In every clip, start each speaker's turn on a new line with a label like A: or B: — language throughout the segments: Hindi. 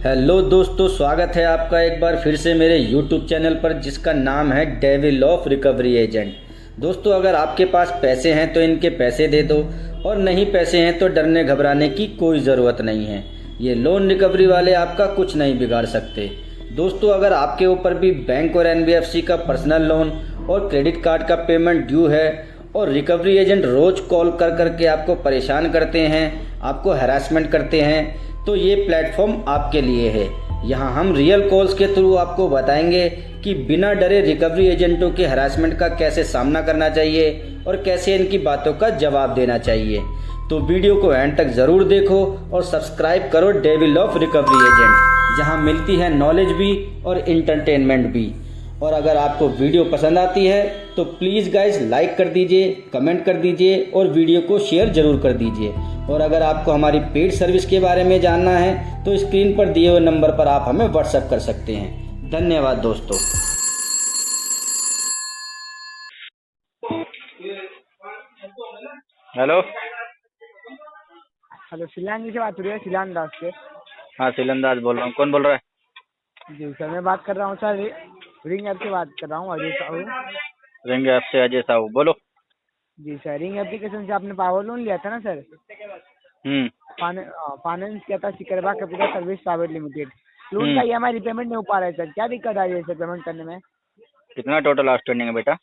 A: हेलो दोस्तों, स्वागत है आपका एक बार फिर से मेरे YouTube चैनल पर जिसका नाम है डेविल ऑफ रिकवरी एजेंट। दोस्तों, अगर आपके पास पैसे हैं तो इनके पैसे दे दो, और नहीं पैसे हैं तो डरने घबराने की कोई ज़रूरत नहीं है। ये लोन रिकवरी वाले आपका कुछ नहीं बिगाड़ सकते। दोस्तों, अगर आपके ऊपर भी बैंक और NBFC का पर्सनल लोन और क्रेडिट कार्ड का पेमेंट ड्यू है और रिकवरी एजेंट रोज़ कॉल कर करके आपको परेशान करते हैं, आपको हैरासमेंट करते हैं, तो ये प्लेटफॉर्म आपके लिए है। यहाँ हम रियल कॉल्स के थ्रू आपको बताएंगे कि बिना डरे रिकवरी एजेंटों के हरासमेंट का कैसे सामना करना चाहिए और कैसे इनकी बातों का जवाब देना चाहिए। तो वीडियो को एंड तक ज़रूर देखो और सब्सक्राइब करो डेविल ऑफ रिकवरी एजेंट, जहाँ मिलती है नॉलेज भी और इंटरटेनमेंट भी। और अगर आपको वीडियो पसंद आती है तो प्लीज़ गाइस लाइक कर दीजिए, कमेंट कर दीजिए और वीडियो को शेयर ज़रूर कर दीजिए। और अगर आपको हमारी पेड सर्विस के बारे में जानना है तो स्क्रीन पर दिए हुए नंबर पर आप हमें व्हाट्सएप कर सकते हैं। धन्यवाद दोस्तों।
B: हेलो।
C: हेलो, शिलान जी से बात हो रही है? शिलान दास से।
B: हाँ, सिलंदाज बोल रहा हूँ। कौन बोल रहा है?
C: जी सर, मैं बात कर रहा हूँ सर, रिंग ऐप से बात कर रहा हूँ, अजय साहू।
B: रेंगे आपसे अजय साहू, बोलो।
C: जी सर, रिंग एप्लीकेशन से आपने पावर लोन लिया था ना सर?
B: हम्म।
C: फाइनेंस किया था सिकरबा capital service private limited. Loan का
B: हम्म।
C: EMI रिपेमेंट नहीं हो पा रहा है सर, क्या दिक्कत आ रही है सर पेमेंट करने में?
B: कितना टोटल आउटस्टैंडिंग है बेटा?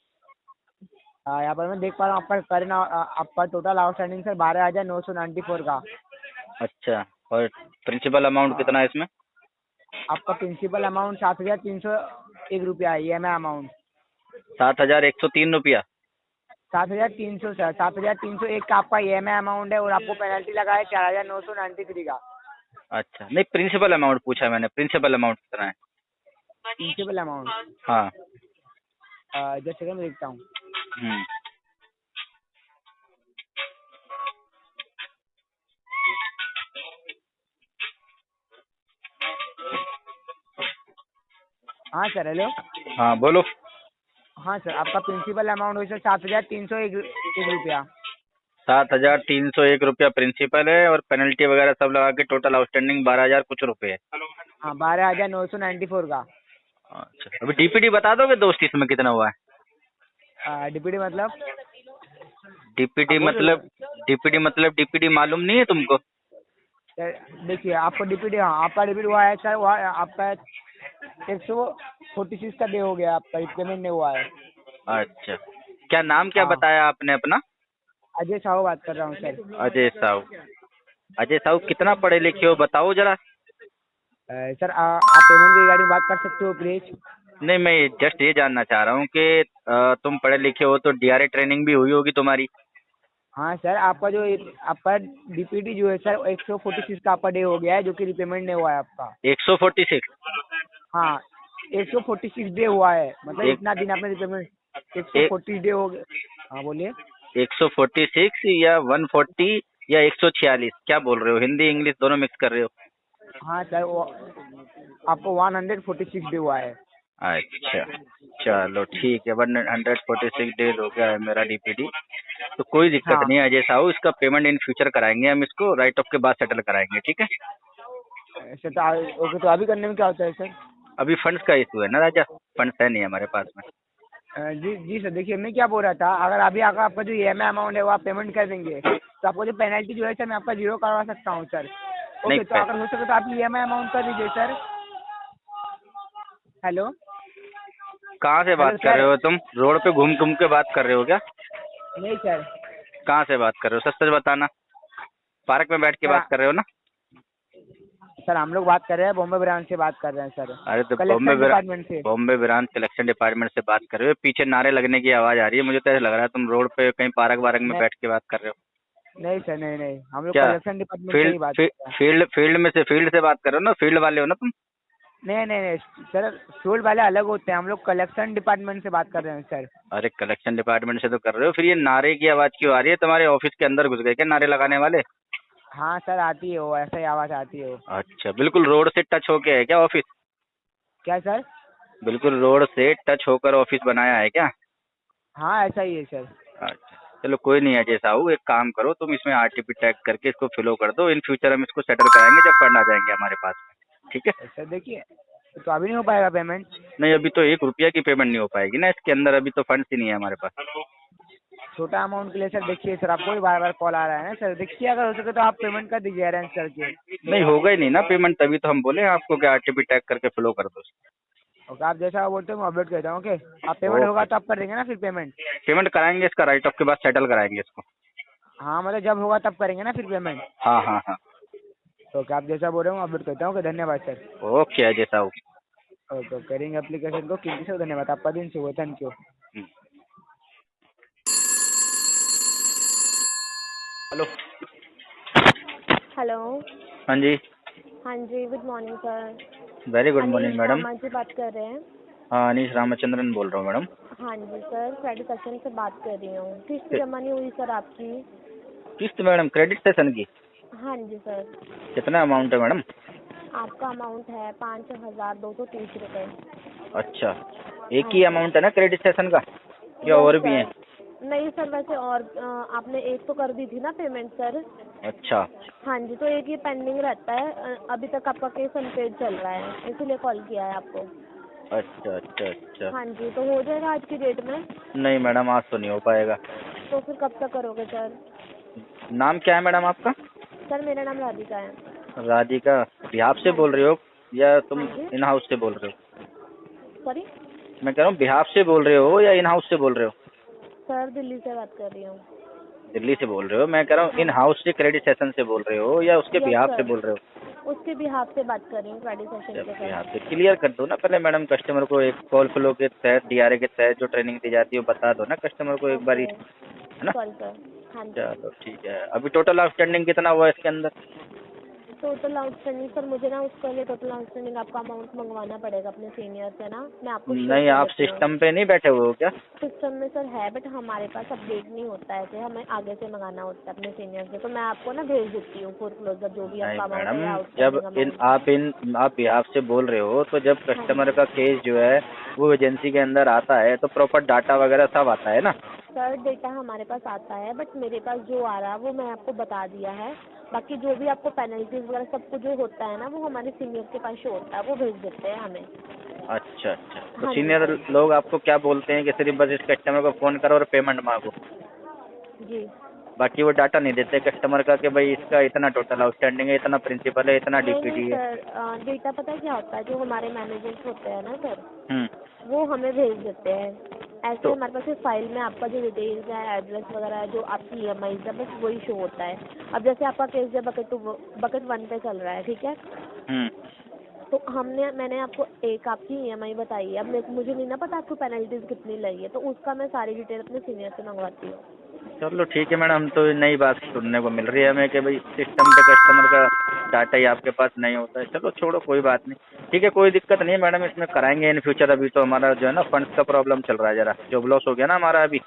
C: यहाँ पर मैं देख पा रहा हूँ आपका करंट आपका टोटल आउटस्टैंडिंग सर 12,994 का।
B: अच्छा, और प्रिंसिपल अमाउंट
C: हाँ,
B: कितना है इसमें?
C: आपका प्रिंसिपल अमाउंट 7,301 रुपया है, EMI अमाउंट
B: 7,103 रुपया।
C: 7,300 सर, 7,301 का आपका EMI अमाउंट है और आपको पेनल्टी लगा है 4,993 का।
B: अच्छा, नहीं प्रिंसिपल अमाउंट पूछा मैंने, प्रिंसिपल अमाउंट कितना है?
C: प्रिंसिपल अमाउंट
B: हाँ।
C: जैसे मैं देखता हूँ।
B: हम्म।
C: हाँ सर, हेलो।
B: हाँ बोलो।
C: हाँ सर, आपका प्रिंसिपल अमाउंट है सर 7,301 रुपया।
B: 7,301 रुपया प्रिंसिपल है और पेनल्टी वगैरह सब लगा के टोटल आउटस्टैंडिंग 12,000 कुछ रुपए है।
C: हाँ, 12,994 का।
B: अच्छा, अभी डीपीडी बता दोगे दोस्त इसमें कितना हुआ है?
C: DPD मतलब?
B: डीपीडी
C: आप बोल रहे
B: मतलब?
C: हो?
B: डीपीडी मतलब डीपीडी मालूम नहीं है तुमको?
C: सर देखिए, आपको DPD, हाँ आपका DPD हुआ है सर, हुआ आपका 146 का डे हो गया, आपका पेमेंट नहीं हुआ है।
B: अच्छा, क्या नाम क्या
C: हाँ,
B: बताया आपने अपना?
C: अजय साहू बात कर रहा हूँ सर।
B: अजय साहू। अजय साहू कितना पढ़े लिखे हो बताओ जरा।
C: सर आप पेमेंट के रिगार्डिंग बात कर सकते हो प्लीज?
B: नहीं, मैं जस्ट ये जानना चाह रहा हूँ कि तुम पढ़े लिखे हो तो डीआरए ट्रेनिंग भी हुई होगी तुम्हारी।
C: हाँ सर, आपका जो आपका DPD जो है सर 146 का आपका डे हो गया है, जो कि रिपेमेंट नहीं हुआ है आपका।
B: 146?
C: हाँ, 146 डे हुआ है, मतलब
B: एक
C: इतना दिन आपने रिपेमेंट,
B: एक
C: 140 डे हो गए। हाँ बोलिए।
B: 146 या 140 या 146 क्या बोल रहे हो? हिंदी इंग्लिश दोनों मिक्स कर रहे हो?
C: हाँ सर, वो आपको 146 डे हुआ है।
B: अच्छा, चलो ठीक है। 146 डेज हो गया है मेरा डीपीडी, तो कोई दिक्कत
C: हाँ
B: नहीं है अजय साहू। इसका पेमेंट इन फ्यूचर कराएंगे हम, इसको राइट ऑफ के बाद सेटल कराएंगे, ठीक है?
C: सर, तो ओके, तो अभी करने में क्या होता है सर?
B: अभी फंड्स का इशू है ना राजा, फंड्स है नहीं हमारे पास में।
C: जी जी सर, देखिए मैं क्या बोल रहा था, अगर अभी अगर आपका जो EMI अमाउंट है वो आप पेमेंट कर देंगे तो आपको जो पेनल्टी जो है सर मैं आपका 0 करवा सकता हूँ सर।
B: नहीं
C: ओके, तो अगर हो सके तो आप EMI अमाउंट कर दीजिए सर। हेलो।
B: कहाँ से
C: हेलो
B: बात कर
C: सर।
B: रहे हो तुम? रोड पे घूम घूम के बात कर रहे हो क्या?
C: नहीं सर।
B: कहाँ से बात कर रहे हो, सच सच बताना। पार्क में बैठ के बात
C: सर
B: कर रहे हो ना?
C: सर हम लोग बात कर रहे हैं, बॉम्बे ब्रांच से बात कर रहे हैं सर,
B: अरे तो
C: कलेक्शन डिपार्टमेंट से।
B: बॉम्बे ब्रांच कलेक्शन डिपार्टमेंट से बात कर रहे हो? पीछे नारे लगने की आवाज आ रही है, मुझे तो ऐसा लग रहा है तुम रोड पे कहीं पार्क वार्क में
C: नहीं
B: बैठ के बात कर रहे हो।
C: नहीं सर, नहीं नहीं, हम लोग
B: क्या
C: कलेक्शन डिपार्टमेंट से ही बात कर रहे हैं।
B: फील्ड से बात कर रहे हो ना? फील्ड वाले हो ना तुम?
C: नहीं नहीं नहीं सर, फ्यूल वाले अलग होते हैं, हम लोग कलेक्शन डिपार्टमेंट से बात कर रहे हैं सर।
B: अरे कलेक्शन डिपार्टमेंट से तो कर रहे हो, फिर ये नारे की आवाज क्यों आ रही है? तुम्हारे ऑफिस के अंदर घुस गए क्या नारे लगाने वाले?
C: हाँ सर, आती है वो, ऐसा ही आवाज़ आती है वो।
B: अच्छा, बिल्कुल रोड से टच होके है क्या ऑफिस?
C: क्या सर?
B: बिल्कुल रोड से टच होकर ऑफिस बनाया है क्या?
C: हाँ ऐसा ही है सर।
B: अच्छा, चलो कोई नहीं अजय साहू, एक काम करो तुम इसमें आरटीपी टैग करके इसको फिलो कर दो। इन फ्यूचर हम इसको सेटल कराएंगे जब फंड आ जाएंगे हमारे पास में। ठीक है।
C: सर देखिए, तो अभी नहीं हो पाएगा पेमेंट?
B: नहीं, अभी तो 1 रुपया की पेमेंट नहीं हो पाएगी ना इसके अंदर, अभी तो फंड्स ही नहीं है हमारे पास।
C: छोटा अमाउंट के लिए सर देखिए सर, आपको भी बार बार कॉल आ रहा है ना सर, देखिए अगर हो सके तो आप पेमेंट कर दीजिए अरेंज करके।
B: नहीं होगा ही नहीं ना पेमेंट, तभी तो हम बोले आपको कि आरटीपी टैग करके फ्लो कर दो।
C: ओके, आप जैसा बोलते हो मैं अपडेट करता हूँ। ओके, आप पेमेंट होगा तो आप कर देंगे ना फिर पेमेंट?
B: पेमेंट कराएंगे, इसका राइट ऑफ के बाद सेटल कराएंगे इसको।
C: हाँ मतलब जब होगा तब करेंगे ना फिर पेमेंट?
B: हाँ हाँ हाँ।
C: ओके, आप जैसा बोल रहे हो मैं अपडेट करता हूँ। ओके, धन्यवाद सर।
B: ओके अजय साहब।
C: ओके, करेंगे एप्लीकेशन को। कीमती सर धन्यवाद, आपका दिन शुभ हो। Thank you.
B: हेलो।
D: हेलो।
B: हाँ जी।
D: हाँ जी, good morning sir.
B: Very good morning
D: Anish
B: madam.
D: Rama ji बात कर रहे हैं?
B: हाँ, अनीश रामचंद्रन बोल रहा हूँ मैडम।
D: हाँ जी सर, क्रेडिट सेक्शन से बात कर रही हूँ। किस्त जमा नहीं हुई सर आपकी?
B: किस्त मैडम क्रेडिट सेशन की?
D: हाँ जी सर।
B: कितना अमाउंट है मैडम?
D: आपका अमाउंट है 5,230 रुपये।
B: अच्छा, एक ही अमाउंट है ना क्रेडिट सेशन का या और भी है?
D: नहीं सर, वैसे और आपने एक तो कर दी थी ना पेमेंट सर।
B: अच्छा।
D: हाँ जी, तो एक ये पेंडिंग रहता है। अभी तक आपका केस अनपेड चल रहा है, इसीलिए कॉल किया है आपको।
B: अच्छा अच्छा अच्छा।
D: हाँ जी, तो हो जाएगा आज की डेट में?
B: नहीं मैडम, आज तो नहीं हो पाएगा।
D: तो फिर कब तक करोगे सर?
B: नाम क्या है मैडम आपका?
D: सर मेरा नाम राधिका है।
B: राधिका, बिहार से बोल रहे हो या तुम
D: हाँ जी।
B: इन हाउस से बोल रहे हो?
D: सॉरी
B: मैं कह रहा हूँ बिहार से बोल रहे हो या इन हाउस से बोल रहे हो?
D: सर, दिल्ली से बात कर रही हूँ।
B: दिल्ली से बोल रहे हो। मैं कह रहा हूँ इन हाउस से क्रेडिट सेशन से बोल रहे हो या उसके
D: यस
B: बिहार से
D: सर,
B: बोल रहे हो?
D: उसके बिहाफ से बात कर रही हूँ, क्रेडिट सेशन के
B: बिहार
D: सर।
B: से क्लियर कर दो ना पहले मैडम, कस्टमर को एक कॉल फ्लो के तहत डीआरए के तहत जो ट्रेनिंग दी जाती है वो बता दो ना कस्टमर को एक बारी,
D: ओके,
B: है ना?
D: Sorry sir. हाँ जी।
B: चलो ठीक है। अभी टोटल आउटस्टैंडिंग कितना हुआ इसके अंदर?
D: टोटल आउटस्टैंडिंग सर, मुझे ना उसके लिए टोटल आउटस्टैंडिंग आपका अमाउंट मंगवाना पड़ेगा अपने सीनियर से ना। मैं आपको शेयर
B: नहीं,
D: कर
B: आप
D: देती हूँ।
B: सिस्टम पे नहीं बैठे हुए हो क्या?
D: सिस्टम में सर है, बट हमारे पास अपडेट नहीं होता है, तो हमें आगे से मंगाना होता है अपने सीनियर से। तो मैं आपको ना भेज देती हूँ फोरक्लोजर जो भी
B: नहीं
D: आपका अमाउंट
B: मैडम,
D: है,
B: जब
D: आउटस्टैंडिंग अमाउंट।
B: आप बिहार से बोल रहे हो तो जब
D: हाँ
B: कस्टमर
D: जी
B: का केस जो है वो एजेंसी के अंदर आता है तो प्रॉपर डाटा वगैरह सब आता है ना?
D: सर, डेटा हमारे पास आता है, बट मेरे पास जो आ रहा है वो मैं आपको बता दिया है। बाकी जो भी आपको पेनल्टीज वगैरह सब कुछ जो होता है ना, वो हमारे सीनियर के पास शो होता है, वो भेज देते हैं हमें।
B: अच्छा अच्छा। तो
D: हाँ जी
B: सीनियर
D: सर।
B: लोग आपको क्या बोलते हैं कि सिर्फ बस इस कस्टमर को फोन करो और पेमेंट मांगो,
D: जी।
B: बाकी वो डाटा नहीं देते कस्टमर का कि भाई इसका इतना टोटल आउटस्टैंडिंग है, इतना प्रिंसिपल है, इतना
D: नहीं
B: डीपीडी है?
D: सर, डेटा पता है क्या होता है, जो हमारे मैनेजर्स होते हैं ना सर,
B: हम्म।
D: वो हमें भेज देते हैं। ऐसे
B: तो
D: हमारे पास इस फाइल में आपका जो डिटेल्स है, एड्रेस वगैरह है, जो आपकी EMI है, बस वही शो होता है। अब जैसे आपका केस जो बकेट 1 पे चल रहा है, ठीक है?
B: हम्म।
D: तो मैंने आपको एक आपकी EMI बताई है। अब मुझे नहीं ना पता आपको पेनल्टीज कितनी लगी है, तो उसका मैं सारी डिटेल अपने सीनियर से मंगवाती हूँ।
B: चलो ठीक है मैडम, हम तो नई बात सुनने को मिल रही है हमें कि भाई सिस्टम पे कस्टमर का डाटा ही आपके पास नहीं होता है। चलो छोड़ो, कोई बात नहीं। ठीक है, कोई दिक्कत नहीं है मैडम, इसमें कराएंगे इन फ्यूचर। अभी तो हमारा जो है ना फंड्स का प्रॉब्लम चल रहा है, जरा जॉब लॉस हो गया ना हमारा अभी,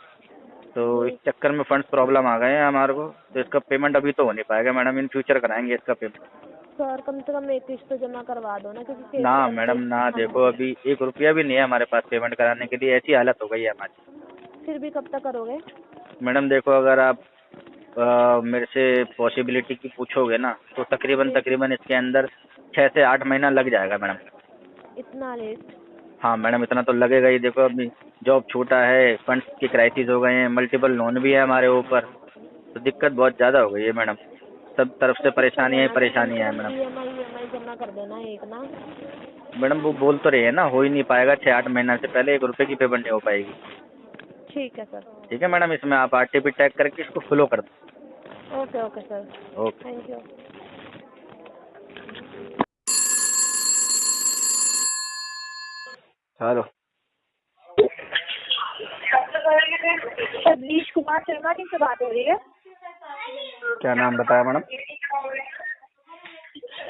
B: तो इस
D: जी
B: चक्कर में फंड्स प्रॉब्लम आ गए हैं हमारे को, तो इसका पेमेंट अभी तो हो नहीं पाएगा मैडम, इन फ्यूचर कराएंगे इसका पेमेंट।
D: सर, कम से कम एक किस्त तो जमा करवा दो ना, क्योंकि केस
B: ना
D: तो
B: मैडम
D: अनपेड।
B: ना,
D: हाँ
B: देखो
D: जी।
B: अभी 1 रुपया भी नहीं है हमारे पास पेमेंट कराने के लिए, ऐसी हालत हो गई है हमारी।
D: फिर भी कब तक करोगे?
B: मैडम देखो, अगर आप मेरे से पॉसिबिलिटी की पूछोगे ना तो तकरीबन
D: जी।
B: तकरीबन इसके अंदर 6 से 8 महीना लग जाएगा मैडम।
D: इतना लेट?
B: हाँ मैडम, इतना तो लगेगा ही। देखो अभी जॉब छूटा है, फंड्स की क्राइसिस हो गए हैं, मल्टीपल लोन भी है हमारे ऊपर, तो दिक्कत बहुत ज़्यादा हो गई है मैडम। सब तरफ
D: तो
B: से
D: फिर
B: परेशानियाँ ही
D: चलेगा ना, कम से
B: परेशानियाँ है
D: कम
B: मैडम।
D: EMI जमा कर देना एक ना।
B: मैडम वो बोल तो रही है ना, हो ही नहीं पाएगा, 6-8 महीना से पहले 1 रुपये की पेमेंट नहीं हो पाएगी।
D: ठीक है सर।
B: ठीक है मैडम, इसमें आप आरटीपी टैग करके इसको फ्लो कर
D: ओके ओके सर,
B: दो। Okay.
D: Thank you.
B: Hello.
E: Satish Kumar Sharma ji से बात हो रही है?
B: क्या नाम बताया मैडम?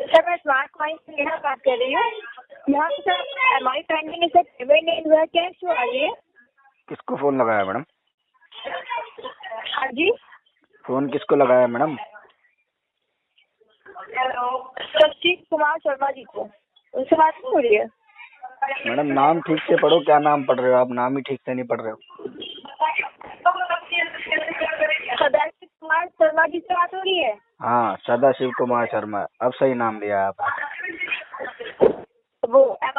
E: सर, मैं स्मार्ट कॉइन से नेहा बात कर रही हूँ। यहाँ पे सर EMI पेंडिंग से पेमेंट नहीं हुआ, क्या इशू आ रही है?
B: किसको फ़ोन लगाया मैडम?
E: हाँ जी।
B: फ़ोन किसको लगाया मैडम?
E: सतीश कुमार शर्मा जी को, उनसे बात नहीं हो रही है?
B: मैडम नाम ठीक से पढ़ो, क्या नाम पढ़ रहे हो आप? नाम ही ठीक से नहीं पढ़ रहे हो।
E: सदाशिव कुमार शर्मा जी से बात हो रही है?
B: हाँ, सदाशिव कुमार शर्मा, अब सही नाम लिया आपने।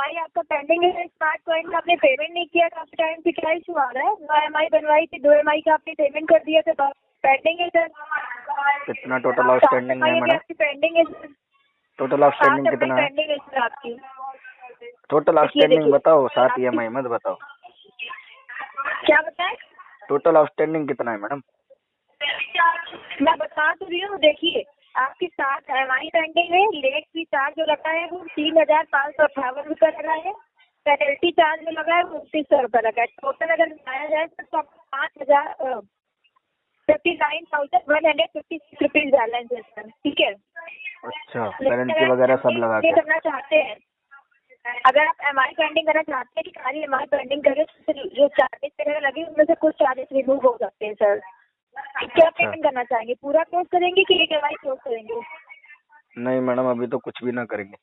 E: EMI आपका पेंडिंग है स्मार्ट पॉइंट का, आपने पेमेंट नहीं किया काफी टाइम से, क्या इशू आ रहा है? 2 EMI बनवाई थी, 2 EMI का आपने पेमेंट कर दिया था, पेंडिंग है सर।
B: कितना टोटल आउटस्टैंडिंग है मैडम?
E: आपकी पेंडिंग है सर,
B: टोटल आउटस्टैंडिंग
E: 7
B: कितना है?
E: पेंडिंग है सर आपकी।
B: टोटल आउटस्टैंडिंग बताओ, 7 EMI मत बताओ।
E: क्या बताएं?
B: टोटल आउटस्टैंडिंग कितना है मैडम?
E: मैं बता तो रही हूँ, देखिए आपकी 7 EMI पेंडिंग है, लेट फी चार्ज जो लगा है वो 3,558 रुपये लगा है, पेनल्टी चार्ज जो लगा है वो 2900 रुपये लगा है। टोटल अगर बताया जाए तो आपको 59,156 रुपीज बैलेंस है सर, ठीक है?
B: अच्छा, पेनल्टी वगैरह सब लगा के।
E: करना चाहते हैं, अगर आप EMI पेंडिंग करना चाहते हैं कि सारी EMI पेंडिंग करें तो जो चार्जेस वगैरह लगे उनमें से कुछ चार्जेस रिमूव हो सकते हैं सर। क्या पेमेंट करना चाहेंगे, पूरा क्लोज करेंगे कि एक EMI क्लोज करेंगे?
B: नहीं मैडम, अभी तो कुछ भी ना करेंगे।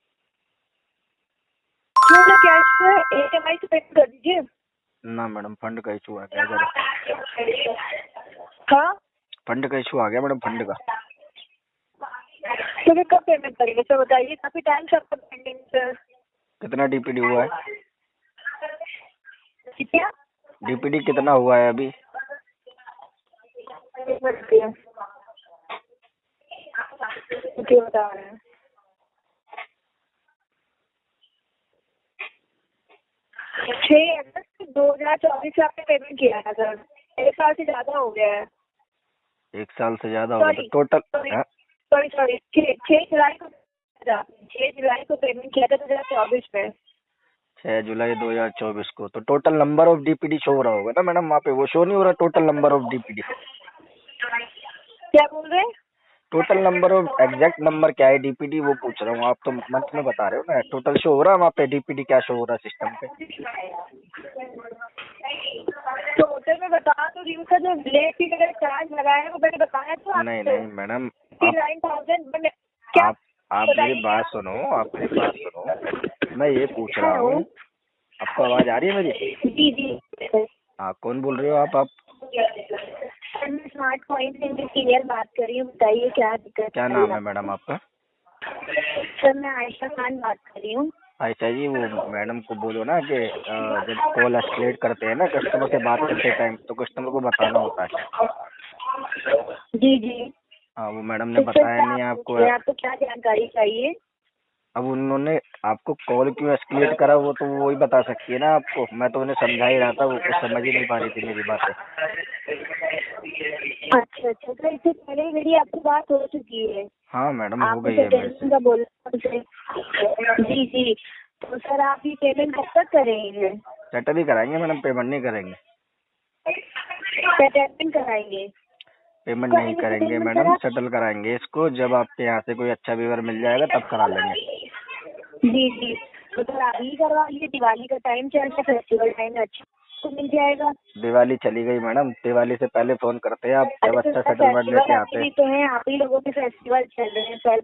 E: क्यों ना, कैश में एक EMI से पेमेंट कर दीजिए।
B: ना मैडम, फंड का इशू आ गया जरा।
E: हाँ,
B: फंड का इशू आ गया मैडम, फंड का।
E: तो फिर कब पेमेंट करेंगे सर बताइए, काफी टाइम से आपका पेंडिंग सर।
B: कितना DPD हुआ है?
E: क्या
B: DPD कितना हुआ है अभी?
E: क्यों बता रहे हैं? 6 अगस्त 2024 से आपने पेमेंट किया था सर, 1 साल से ज्यादा हो गया है।
B: 1 साल से ज्यादा हो गया तो टोटल?
E: सॉरी 6 जुलाई को 6 जुलाई को पेमेंट किया था 2024 में।
B: 6 जुलाई 2024 को। तो total number of DPD show हो रहा होगा ना मैडम वहाँ पे? वो शो नहीं हो रहा टोटल नंबर ऑफ DPD?
E: क्या बोल रहे हैं?
B: Total number of exact number क्या है DPD वो पूछ रहा हूँ। आप तो मंथ में बता रहे हो ना, टोटल शो हो रहा है वहाँ पे DPD क्या शो हो रहा है सिस्टम पे?
E: टोटल में बता तो रही हूँ सर, जो लेट फी वगैरह चार्ज लगाया है वो मैंने बताया तो
B: नहीं नहीं मैडम,
E: 9,000 क्या?
B: आप मेरी बात सुनो, आप मेरी बात सुनो। मैं ये पूछ रहा हूँ, आपको आवाज आ रही है मेरी?
E: जी जी।
B: हाँ, कौन बोल रहे हो आप?
E: सर मैं स्मार्ट पॉइंट से इंजीनियर बात कर रही हूँ, बताइए क्या दिक्कत?
B: क्या नाम है मैडम आपका?
E: सर मैं आयशा खान बात कर रही हूँ।
B: अच्छा जी, वो मैडम को बोलो ना कि जब कॉल एस्केलेट करते हैं ना कस्टमर से बात करते टाइम, तो कस्टमर को बताना होता है।
E: जी जी।
B: हाँ, वो मैडम ने बताया नहीं आपको।
E: आपको क्या जानकारी चाहिए?
B: अब उन्होंने आपको कॉल क्यों एस्केलेट करा वो तो वही बता सकती है ना आपको। मैं तो उन्हें समझा ही रहा था, वो कुछ समझ ही नहीं पा रही थी मेरी बातें।
E: अच्छा अच्छा, तो इससे पहले मेरी आपसे बात हो चुकी है।
B: हाँ मैडम, हो गई है मेरे
E: का बोला जी जी। तो सर आप ये पेमेंट कब तक करेंगे?
B: सेटल ही कराएंगे मैडम, पेमेंट नहीं करेंगे।
E: सेटलमेंट कराएंगे?
B: पेमेंट नहीं करेंगे मैडम, सेटल कराएंगे इसको। जब आपके यहाँ से कोई अच्छा व्यूअर मिल जाएगा तब करा लेंगे।
E: जी जी। तो सर अभी करवा लीजिए, दिवाली का टाइम चल रहा है, फेस्टिवल टाइम अच्छा तो मिल जाएगा।
B: दिवाली चली गई मैडम, दिवाली से पहले फोन करते हैं आप जब अच्छा सेटलमेंट लेके आते हैं।
E: तो है आप ही लोगों के फेस्टिवल चल रहे हैं सर,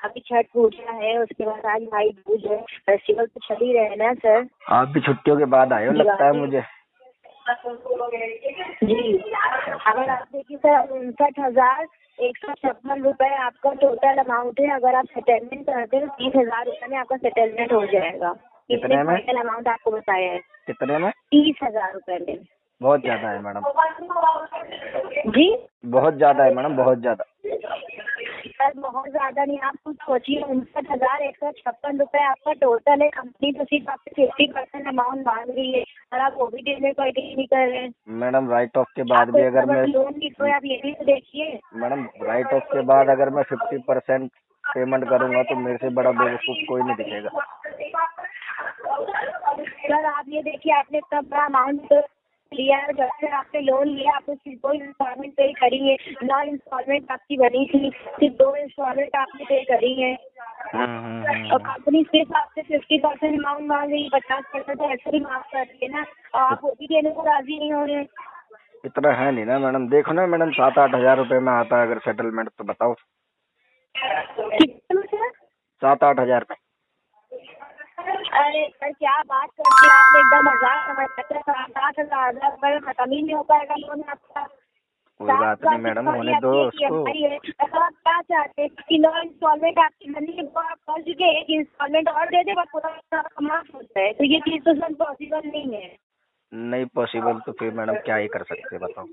E: अभी छठ पूजा है, उसके बाद आज भाई दूज है, फेस्टिवल तो चल ही रहे हैं ना सर।
B: आप भी छुट्टियों के बाद आए हो लगता है मुझे।
E: जी, अगर आप देखिए सर 59,156 रुपए आपका टोटल अमाउंट है। अगर आप सेटलमेंट करते हैं तो 30,000 रुपए में आपका सेटलमेंट हो जाएगा।
B: कितने में?
E: फाइनल अमाउंट आपको बताया है
B: कितने में?
E: 30,000 रुपए में।
B: बहुत ज्यादा है मैडम।
E: जी
B: बहुत ज्यादा है मैडम, बहुत ज्यादा।
E: सर बहुत ज्यादा नहीं, आप कुछ सोचिए, 59,156 रुपए आपका टोटल है। कंपनी तो सिर्फ आपसे 50% अमाउंट मांग रही है और आप वो भी देने को एग्री नहीं कर रहे हैं।
B: मैडम राइट ऑफ के बाद भी अगर मैं
E: लोन की तो आप ये भी तो देखिए।
B: मैडम राइट ऑफ के बाद अगर मैं 50% पेमेंट करूंगा तो मेरे से बड़ा बेवकूफ कोई नहीं दिखेगा।
E: सर आप ये देखिए, आपने इतना बड़ा अमाउंट लिया है, जब से आपने लोन लिया आपने सिर्फ 2 इंस्टॉलमेंट पे करी है। 9 इंस्टॉलमेंट आपकी बनी थी, सिर्फ 2 इंस्टॉलमेंट आपने पे करी है। और कंपनी सिर्फ आपसे 50% अमाउंट मांग रही है, 50% तो ऐसे ही माफ कर रही है ना, और आप वो भी देने को राजी नहीं हो रहे।
B: इतना है नहीं ना मैडम, देखो ना मैडम 7-8 हजार रुपए में आता है अगर सेटलमेंट तो बताओ।
E: कितने में सर?
B: 7-8 हजार में।
E: अरे सर क्या बात करते हैं आप, एकदम 1000 समझ सकते हैं। 7-8 हजार रुपए में खत्म ही नहीं हो पाएगा लोन आपका।
B: कोई बात नहीं मैडम, होने दो उसको।
E: अगर आप क्या चाहते हैं कि 9 इंस्टॉलमेंट आपकी बनी है, वो आप कर चुके हैं, 1 इंस्टॉलमेंट और दे दे, बस पूरा माफ होता है, तो ये चीज तो सर पॉसिबल नहीं है।
B: नहीं पॉसिबल तो फिर मैडम क्या ही कर सकते हैं बताओ।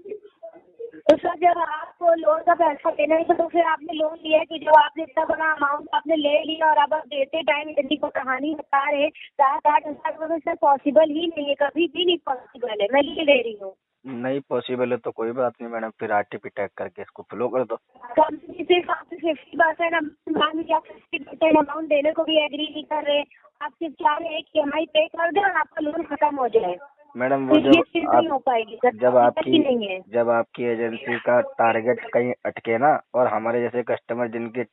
E: तो सर जब आपको लोन का पैसा देना है तो फिर आपने लोन लिया है कि जो आपने इतना बड़ा अमाउंट आपने ले लिया और अब आप देते टाइम इतनी को कहानी बता रहे 7-8 हज़ार रुपये में सर पॉसिबल ही नहीं है, कभी भी नहीं पॉसिबल है, मैं ले ले रही हूँ।
B: नहीं पॉसिबल है तो कोई बात नहीं मैडम, फिर आरटीपी टैग करके इसको फ्लो कर दो।
E: कंपनी सिर्फ आपसे 50% मान लीजिए आप 50% अमाउंट देने को भी एग्री नहीं कर रहे, आप सिर्फ चाह रहे हैं कि EMI पे कर दें और आपका लोन खत्म हो जाए।
B: मैडम
E: तो
B: वो
E: ये चीज नहीं हो पाएगी सर,
B: जब
E: नहीं है।
B: आपकी एजेंसी का टारगेट कहीं अटके ना, और हमारे जैसे कस्टमर जिनके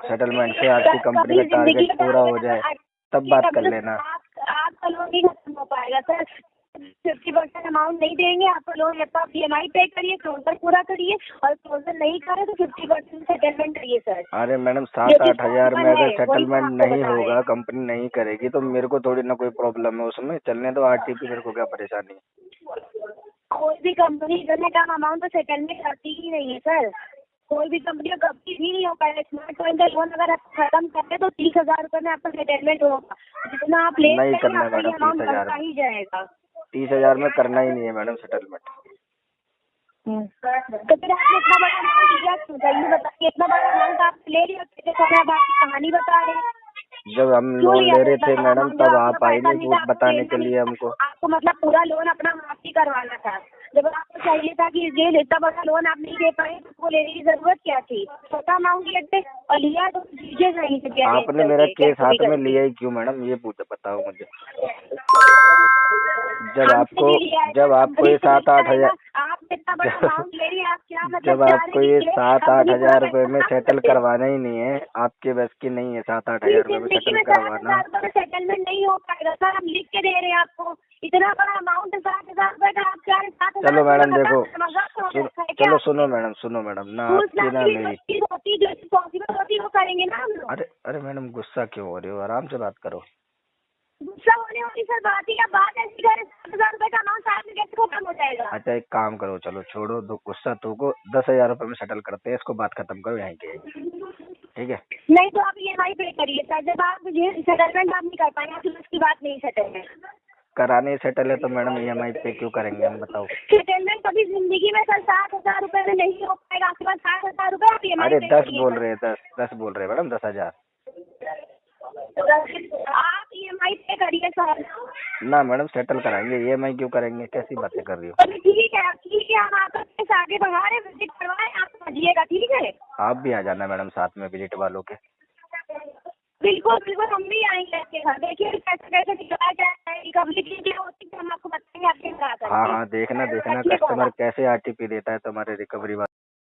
B: सेटलमेंट से आपकी कंपनी का टारगेट पूरा हो जाए तब बात कर लेना।
E: आपका लोन नहीं खत्म हो पाएगा सर, 50% अमाउंट नहीं देंगे आपका लोन, या तो आप EMI पे करिए, क्लोजर पूरा करिए, और क्लोजर नहीं करे तो 50% सेटलमेंट करिए सर।
B: अरे मैडम 7-8 हजार में अगर
E: है, वही
B: सेटलमेंट
E: तो आपको
B: नहीं
E: बता रहे
B: होगा,
E: हैं।
B: कंपनी नहीं करेगी तो मेरे को थोड़ी ना कोई प्रॉब्लम है उसमें, चलने दो आरटीपी, मेरे को क्या परेशानी है।
E: कोई भी कंपनी इतने कम अमाउंट तो सेटलमेंट करती ही नहीं है सर, कोई भी कंपनी का कभी भी नहीं हो पाएगा। स्मार्ट पॉइंट का लोन अगर आप खत्म करते तो 30,000 रुपये में आपका सेटलमेंट होगा, जितना आप ले
B: नहीं
E: लेंगे
B: करना
E: आपका ये
B: मैडम,
E: अमाउंट
B: 30,000
E: बढ़ता ही जाएगा।
B: 30,000 में करना ही नहीं है मैडम सेटलमेंट।
E: तो फिर आपने इतना बड़ा अमाउंट लिया क्यों था, ये बताइए, इतना बड़ा अमाउंट आप ले रही हो, कितने समय अब आपकी कहानी बता रहे हैं।
B: जब हम
E: क्यों
B: लोन
E: लिया
B: ले रहे
E: था
B: थे
E: इतना
B: मैडम
E: amount?
B: तब
E: जब
B: आप
E: आपका
B: आई
E: पैसा
B: नहीं
E: नहीं
B: कुछ
E: था, आपको
B: बताने
E: लेना
B: के
E: नहीं
B: लिए
E: था।
B: हमको।
E: आपको मतलब पूरा लोन अपना माफी करवाना था, जब आपको चाहिए था कि ये इतना बड़ा लोन आप नहीं दे पाए तो वो लेने की जरूरत क्या थी, छोटा अमाउंट लेते और लिया तो दीजिए सही से।
B: आपने मेरा केस हाथ में लिया ही क्यों मैडम, ये बताओ मुझे। जब आपको ये 7-8 हजार,
E: आप इतना बड़ा अमाउंट ले रही है, आप क्या मतलब
B: जब
E: चाह
B: आपको
E: रहे
B: ये
E: हैं कि
B: 7-8 हजार रुपए में
E: पैसा
B: सेटल
E: दे?
B: करवाना ही नहीं है, आपके बस की नहीं है 7-8 हजार रुपए में
E: जिंदगी
B: सेटल
E: में
B: करवाना।
E: 7,000 रुपये सेटलमेंट नहीं हो पाएगा सर, हम लिख के दे रहे हैं आपको, इतना बड़ा अमाउंट है 7,000 रुपये का, आप क्या 7,000
B: चलो मैडम देखो, चलो
E: सुनो
B: सुनो मैडम ना आपकी ना मेरी।
E: होती जो पॉसिबल होती वो करेंगे ना हम लोग।
B: अरे मैडम गुस्सा क्यों हो रही हो, आराम से बात करो।
E: गुस्सा होने वाली सर बात ही क्या, बात ऐसी करे 7,000 रुपये का अमाउंट साथ में कैसे खत्म हो जाएगा।
B: अच्छा एक काम करो, चलो छोड़ो दो गुस्सा, तो को 10,000 रुपए में सेटल करते हैं, इसको बात खत्म करो यहीं के, ठीक है।
E: नहीं तो आप EMI पे करिए सर, जब आप ये सेटलमेंट आप नहीं कर पाएंगे तो उसकी बात नहीं सेटलमेंट
B: कराने सेटल है तो मैडम EMI पे क्यों करेंगे हम बताओ।
E: सेटलमेंट कभी जिंदगी में सर 7,000 रुपये में नहीं हो पाएगा, आपके पास 7,000 रुपये आप EMI
B: अरे
E: पे
B: 10
E: करिए।
B: बोल रहे हैं, 10 बोल रहे हैं मैडम, 10,000
E: आप EMI पे करिए सर।
B: ना मैडम सेटल कराएंगे, EMI क्यों करेंगे, कैसी बातें कर रही हो।
E: तो ठीक है, हम आपका केस आगे बढ़ा रहे, विजिट करवाएं, आप समझिएगा, ठीक है।
B: आप भी आ जाना मैडम साथ में विजिट वालों के।
E: बिल्कुल बिल्कुल, हम भी आएंगे आपके घर, देखिए कैसे कैसे दिखाया जाए, रिकवरी चीजें होती है हम आपको बताएंगे आपके घर आकर।
B: हाँ देखना
E: रखिए
B: कस्टमर
E: कॉल।
B: कैसे आरटीपी देता है तुम्हारे रिकवरी